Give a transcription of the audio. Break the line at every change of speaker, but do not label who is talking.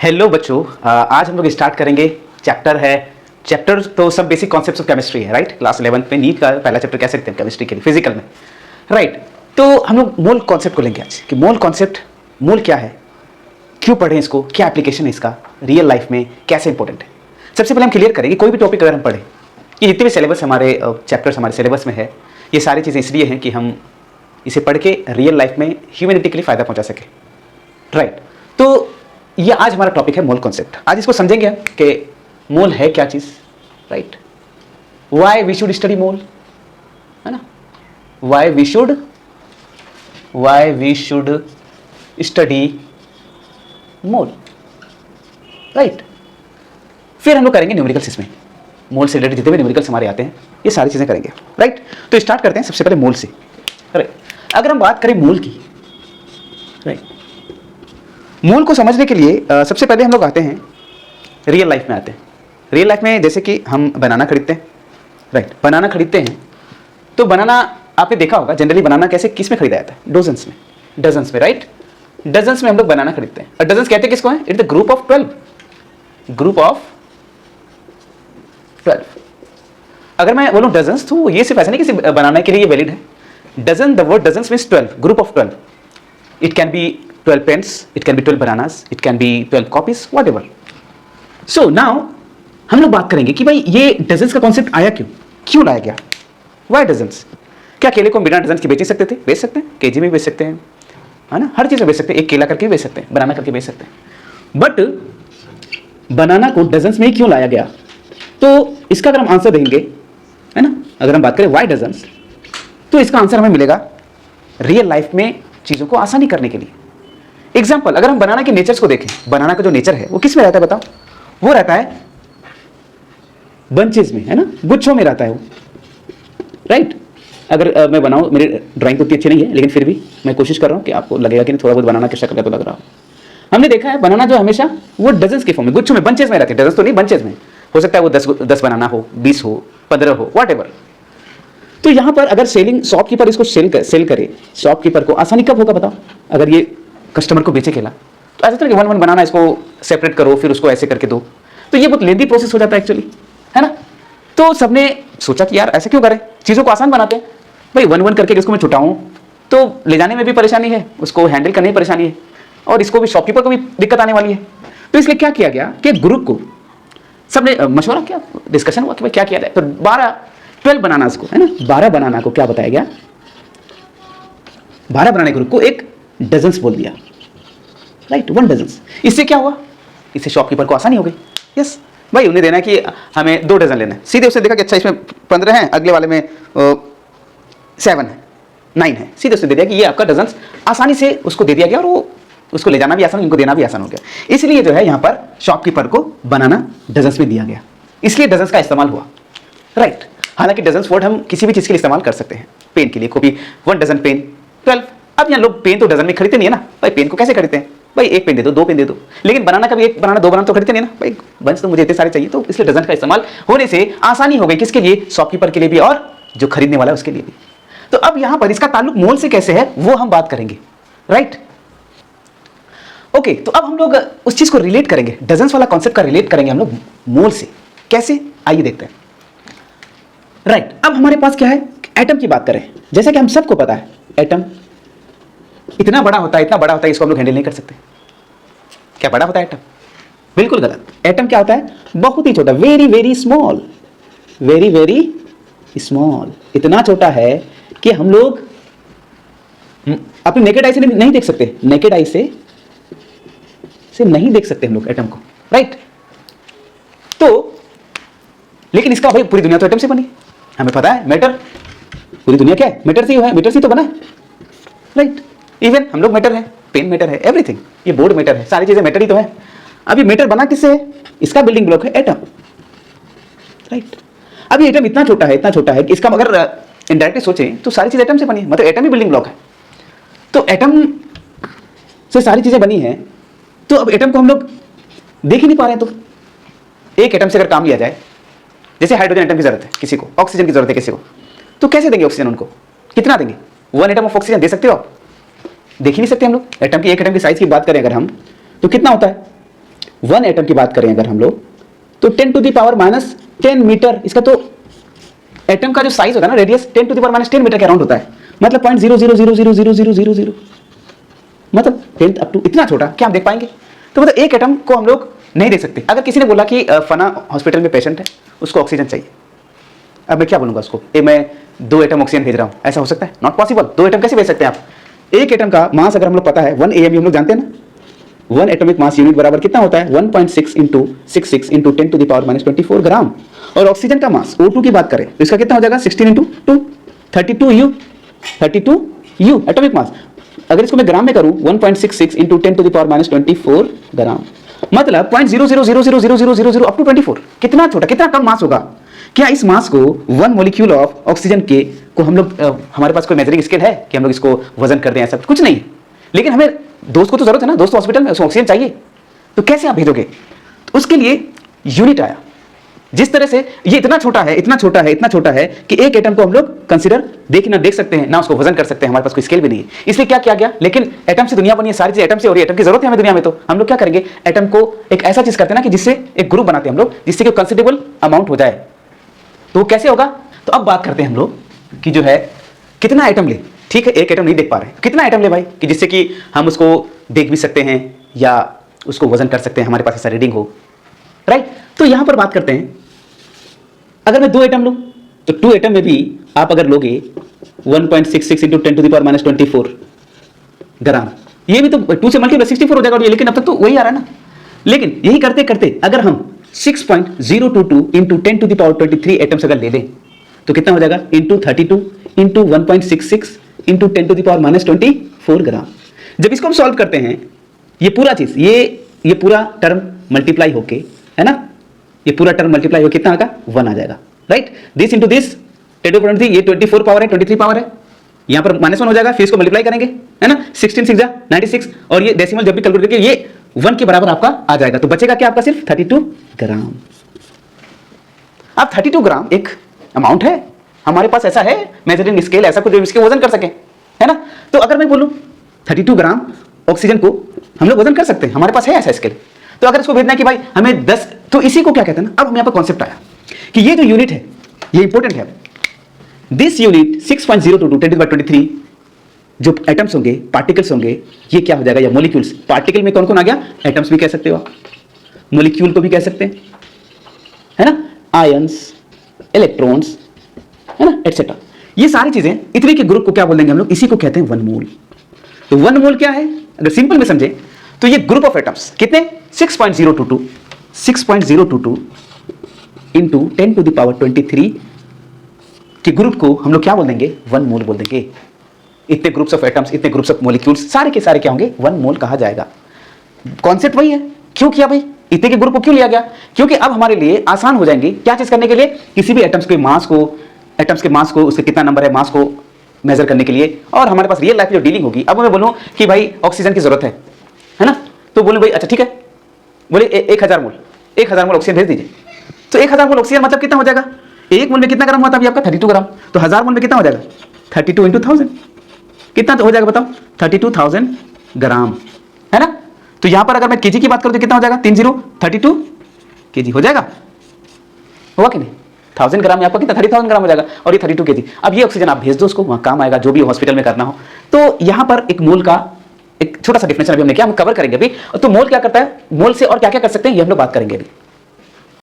Hello बच्चों, आज हम लोग स्टार्ट करेंगे। चैप्टर तो सब बेसिक कॉन्सेप्ट्स ऑफ केमिस्ट्री है, राइट। क्लास 11 में नीट का पहला चैप्टर कह सकते हैं केमिस्ट्री के लिए, फिजिकल में, राइट। तो हम लोग मोल कॉन्सेप्ट को लेंगे आज कि मोल कॉन्सेप्ट, मोल क्या है, क्यों पढ़ें इसको, क्या एप्लीकेशन है इसका रियल लाइफ में, कैसे इंपॉर्टेंट है। सबसे पहले हम क्लियर करेंगे कोई भी टॉपिक अगर हम पढ़ें, ये जितने भी सिलेबस हमारे चैप्टर्स हमारे सिलेबस में है, ये सारी चीज़ें इसलिए हैं कि हम इसे पढ़ के रियल लाइफ में ह्यूमैनिटी के लिए फ़ायदा पहुंचा सके, राइट। तो ये आज हमारा टॉपिक है मोल कॉन्सेप्ट। आज इसको समझेंगे कि मोल है क्या चीज़, right. Why we should study mole, है ना। Why we should study mole, right. फिर हम लोग करेंगे न्यूमेरिकल्स इसमें, मोल से रिलेटेड जितने भी न्यूमेरिकल्स हमारे आते हैं ये सारी चीज़ें करेंगे, राइट। तो स्टार्ट करते हैं सबसे पहले मोल से, राइट। अगर हम बात करें मोल की, राइट, मोल को समझने के लिए सबसे पहले हम लोग आते हैं रियल लाइफ में आते हैं। रियल लाइफ में जैसे कि हम बनाना खरीदते हैं, राइट। बनाना खरीदते हैं तो बनाना आपने देखा होगा, जनरली बनाना कैसे किस में खरीदा जाता है, डजन्स में, राइट। डजन्स में हम लोग बनाना खरीदते हैं। और डजन्स कहते हैं किसको है, इट्स द ग्रुप ऑफ 12। अगर मैं बोलूं डजन्स तो ये सिर्फ ऐसा नहीं कि बनाना के लिए ये वैलिड है। Dozen, the word dozens means 12, group of 12। It can be 12 pens, it can be 12 bananas, it can be 12 copies, whatever. So now हम लोग बात करेंगे कि भाई ये डजन्स का कॉन्सेप्ट आया क्यों लाया गया, वाई डजन्स। क्या केले को बिना डजन्स के बेच सकते थे, बेच सकते हैं, केजी में बेच सकते हैं, है ना, हर चीज़ में बेच सकते हैं, एक केला करके बेच सकते हैं, बनाना करके बेच सकते हैं। बट बनाना को डजन्स में ही क्यों लाया गया, तो इसका अगर हम आंसर देंगे, है ना, अगर हम बात करें वाई डजन्स, तो इसका आंसर हमें मिलेगा रियल लाइफ में चीज़ों को आसानी करने के लिए। एग्जाम्पल, अगर हम बनाना के नेचर्स को देखें, बनाना का जो नेचर है वो किस में रहता है बताओ, वो रहता है बंचेस में, है ना, गुच्छों में रहता है वो, राइट। अगर मैं बनाऊं, मेरी ड्राइंग तो उतनी अच्छी नहीं है लेकिन फिर भी मैं कोशिश कर रहा हूं कि आपको लगेगा कि नहीं थोड़ा बहुत बनाना की शक्ल का तो लग रहा हो। हमने देखा है बनाना जो हमेशा वो डजन्स के फॉर्म में, गुच्छों में, बंचेस में रहते हैं, डजन्स तो नहीं, बंचेस में। हो सकता है वो 10 बनाना हो, 20 हो, 15 हो, व्हाटएवर। तो यहां पर अगर सेलिंग शॉपकीपर इसको सेल करे, शॉपकीपर को आसानी कब होगा बताओ, अगर ये कस्टमर को बेचे केला, तो ऐसा तो कि 1 बनाना इसको सेपरेट करो, फिर उसको ऐसे करके दो, तो ये बहुत लेंदी प्रोसेस हो जाता है एक्चुअली, है ना। तो सबने सोचा कि यार ऐसे क्यों करें, चीज़ों को आसान बनाते हैं। भाई 1 करके इसको मैं छुटाऊं तो ले जाने में भी परेशानी है, उसको हैंडल करने में परेशानी है, और इसको भी शॉपकीपर को भी दिक्कत आने वाली है। तो इसलिए क्या किया गया कि ग्रुप को सबने मशवरा किया, डिस्कशन हुआ कि भाई क्या किया जाए। तो 12 बनानास को, है ना, 12 बनाना को क्या बताया गया, 12 बनाने ग्रुप को एक डजन्स बोल दिया, राइट, 1 डजन्स। इससे क्या हुआ, इससे शॉपकीपर को आसानी हो गई। यस भाई, उन्हें देना है कि हमें 2 डजन लेना है, सीधे उसने देखा कि अच्छा इसमें 15 हैं, अगले वाले में 7 है, 9 है, सीधे उसने दे दिया कि ये आपका डजन्स, आसानी से उसको दे दिया गया, और वो उसको ले जाना भी आसान, उनको देना भी आसान हो गया। इसलिए जो है यहाँ पर शॉपकीपर को बनाना डजन्स में दिया गया, इसलिए डजन्स का इस्तेमाल हुआ, राइट। हालांकि डजन्स वर्ड हम किसी भी चीज़ के लिए इस्तेमाल कर सकते हैं। पेन के लिए कॉपी 1 डजन पेन 12। अब यहाँ लोग पेन तो डजन में खरीदते नहीं है ना भाई, पेन को कैसे खरीदते हैं भाई, 1 पेन दे दो, 2 पेन दे दो, लेकिन बनाना का भी 1 बनाना 2 बनाना तो खरीदते नहीं ना भाई, बंच तो मुझे इतने सारे चाहिए। तो इसलिए डजन का इस्तेमाल होने से आसानी हो गई, किसके लिए, शॉपकीपर के लिए भी और जो खरीदने वाला है उसके लिए भी। तो अब यहाँ पर इसका ताल्लुक मोल से कैसे है वो हम बात करेंगे, राइट। ओके, तो अब हम लोग उस चीज को रिलेट करेंगे, डजन्स वाला कॉन्सेप्ट का रिलेट करेंगे हम लोग मोल से, कैसे, आइए देखते हैं, राइट। अब हमारे पास क्या है, एटम की बात करें, जैसा कि हम सबको पता है एटम इतना बड़ा होता है, इसको हम लोग हैंडल नहीं कर सकते। क्या बड़ा होता है एटम, बिल्कुल गलत। एटम क्या होता है, बहुत ही छोटा, very very small, very very small, इतना छोटा है कि हम लोग अपने नेकेड आई से नहीं देख सकते, नेकेड आई से नहीं देख सकते हम लोग एटम को, राइट। तो लेकिन इसका भाई पूरी दुनिया तो एटम से बनी, हमें पता है, मैटर, पूरी दुनिया क्या है, मैटर से है, मैटर से तो बना है, राइट। इवन हम लोग मैटर है, पेन मैटर है, एवरीथिंग, ये बोर्ड मैटर है, सारी चीजें मैटर ही तो है। अब ये मैटर बना किससे है, इसका बिल्डिंग ब्लॉक है एटम, राइट। अब ये एटम इतना छोटा है कि इसका अगर इनडायरेक्टली सोचें तो सारी चीज एटम से बनी है, मतलब एटम ही बिल्डिंग ब्लॉक है। तो एटम से सारी चीजें बनी है, तो अब एटम को हम लोग देख ही नहीं पा रहे हैं। तो एक एटम से अगर काम लिया जाए, जैसे हाइड्रोजन एटम की जरूरत है किसी को, ऑक्सीजन की जरूरत है किसी को, तो कैसे देंगे ऑक्सीजन उनको, कितना देंगे, 1 एटम ऑफ ऑक्सीजन दे सकते हो आप, देख ही नहीं सकते हम लोग। एटम की, एक एटम की साइज की बात करें अगर हम, तो कितना होता है 1 एटम की बात करें अगर हम लोग, तो 10⁻⁻10 मीटर, इसका तो एटम का जो साइज होता है ना, रेडियस 10⁻⁻10 मीटर के अराउंड होता है, मतलब 0.00000000, मतलब 10 अप टू इतना छोटा, क्या हम देख पाएंगे? तो मतलब एक एटम को हम लोग नहीं देख सकते। अगर किसी ने बोला कि फना हॉस्पिटल में पेशेंट है, उसको ऑक्सीजन चाहिए, अब मैं क्या बोलूंगा उसको, मैं 2 एटम ऑक्सीजन भेज रहा हूं, ऐसा हो सकता है? Not possible. 2 एटम कैसे भेज सकते हैं आप? एक एटम का मास अगर हम लोग पता है 1 AMU, हम लोग जानते हैं ना, 1 एटॉमिक मास यूनिट बराबर कितना होता है? 1.6 × 66 × 10⁻⁻24 ग्राम। और ऑक्सीजन का मास O2 की बात करें तो इसका कितना हो जाएगा? 16 × 2, 32U एटॉमिक मास। अगर इसको मैं ग्राम में करूं, 1.66 × 10⁻⁻24 ग्राम, मतलब 0.000000 अप टू 24। कितना छोटा, कितना कम मास होगा? क्या इस मास को 1 मॉलिक्यूल ऑफ ऑक्सीजन के को हम लोग हमारे पास कोई मेजरिंग स्केल है कि हम लोग इसको वजन कर दें? ऐसा कुछ नहीं। लेकिन हमें दोस्त को तो जरूरत है ना, दोस्त हॉस्पिटल में, उसको ऑक्सीजन चाहिए, तो कैसे आप भेजोगे? तो उसके लिए यूनिट आया। जिस तरह से ये इतना छोटा है, इतना छोटा है, इतना छोटा है कि एक एटम को हम लोग कंसीडर ना देख सकते हैं, ना उसको वजन कर सकते हैं, हमारे पास कोई स्केल भी नहीं है। इसलिए क्या किया गया? लेकिन एटम से दुनिया बनी है, सारी चीज एटम से हो रही है, एटम की जरूरत है हमें दुनिया में, तो हम लोग क्या करेंगे? एटम को एक ऐसा चीज करते हैं ना कि जिससे एक ग्रुप बनाते हैं हम लोग, जिससे कि कंसिडरेबल अमाउंट हो जाए। तो कैसे होगा? तो अब बात करते हैं हम लोग कि जो है कितना एटम ले। ठीक है, एक एटम नहीं देख पा रहे, कितना एटम ले भाई कि जिससे कि हम उसको देख भी सकते हैं या उसको वजन कर सकते हैं, हमारे पास ऐसा रीडिंग हो, राइट? तो यहां पर बात करते हैं, अगर मैं 2 एटम लूं तो 2 एटम में भी आप अगर लोगे 1.66 × 10⁻⁻24 ग्राम, ये भी तो 2 से मल्टीप्लाई 64 हो जाएगा, लेकिन अब तक तो वही आ रहा है ना। लेकिन यही करते करते अगर हम 6.022 × 10⁻23 एटम्स अगर ले लें तो कितना हो जाएगा? × 32 × 1.66 × 10⁻⁻24 ग्राम। जब इसको हम सॉल्व करते हैं, ये पूरा चीज, ये पूरा टर्म मल्टीप्लाई होके, है ना, ये पूरा टर्म मल्टीप्लाई होके कितना आएगा? 1 आ जाएगा, राइट? दिस इंटू दिस 10⁻3, ये 24 पावर है, 23 पावर है, यहां पर -1 हो जाएगा, फिर इसको मल्टीप्लाई करेंगे, है ना, 16 6 96, और ये डेसिमल जब भी कैलकुलेट करके ये 1 के बराबर आपका आ जाएगा। तो बचेगा क्या आपका? सिर्फ 32 ग्राम। अब 32 ग्राम एक अमाउंट है, हमारे पास ऐसा है मेजरिंग स्केल, ऐसा कुछ जो इसके वजन कर सके, है ना। तो अगर मैं बोलूं 32 ग्राम ऑक्सीजन को हम लोग वजन कर सकते हैं, हमारे पास है ऐसा स्केल। तो अगर इसको भेजना है कि भाई हमें 10, तो इसी को क्या कहते हैं ना, अब यहाँ पर कॉन्सेप्ट आया कि ये जो यूनिट है ये इंपॉर्टेंट है। दिस यूनिट 6.022 10⁻23 जो एटम्स होंगे, पार्टिकल्स होंगे, ये क्या हो जाएगा? या मॉलिक्यूल्स। पार्टिकल में कौन कौन आ गया? एटम्स भी कह सकते हो आप, मॉलिक्यूल को भी कह सकते हैं, है ना, आयंस, इलेक्ट्रॉन्स, है ना, एटसेट्रा। ये सारी चीजें, इतने के ग्रुप को क्या बोल देंगे हम लोग? इसी को कहते हैं 1 मोल। तो 1 मोल क्या है? अगर सिंपल में समझे तो ये ग्रुप ऑफ एटम्स कितने? 6.022 इंटू 10⁻23 के ग्रुप को हम लोग क्या बोल देंगे? 1 मोल बोल देंगे। इतने ग्रुप्स ऑफ एटम्स, इतने ग्रुप्स ऑफ मॉलिक्यूल्स, सारे के सारे क्या होंगे? 1 मोल कहा जाएगा। कॉन्सेप्ट वही है। क्यों किया भाई? इतने के ग्रुप को क्यों लिया गया? क्योंकि अब हमारे लिए आसान हो जाएंगे क्या चीज करने के लिए? किसी भी एटम्स के मास को, उसके कितना नंबर है, मास को मेजर करने के लिए, और हमारे पास रियल लाइफ जो डीलिंग होगी। अब मैं बोलूं कि भाई ऑक्सीजन की जरूरत है ना, तो बोलूं भाई अच्छा ठीक है, बोले 1000 मोल, 1000 मोल ऑक्सीजन भेज दीजिए। तो 1000 मोल ऑक्सीजन मतलब कितना हो जाएगा? एक मोल में कितना ग्राम हुआ था अभी आपका? 32 ग्राम। तो 1000 मोल में कितना हो जाएगा? 32 × 1000 कितना हो जाएगा बताओ? 32,000 ग्राम, है ना। तो यहां पर अगर मैं केजी की बात करूं तो कितना हो जाएगा? 32 केजी हो जाएगा, हुआ कि नहीं? 1000 ग्राम में आपका कितना? 30,000 ग्राम हो जाएगा, और ये 32 केजी। अब ये ऑक्सीजन आप भेज दो उसको, वहां काम आएगा, जो भी हॉस्पिटल में करना हो। तो यहां पर एक मोल का एक छोटा सा डिफिनेशन अभी हमने क्या, हम कवर करेंगे अभी। तो मोल क्या करता है, मोल से और क्या क्या कर सकते हैं ये हम लोग बात करेंगे अभी।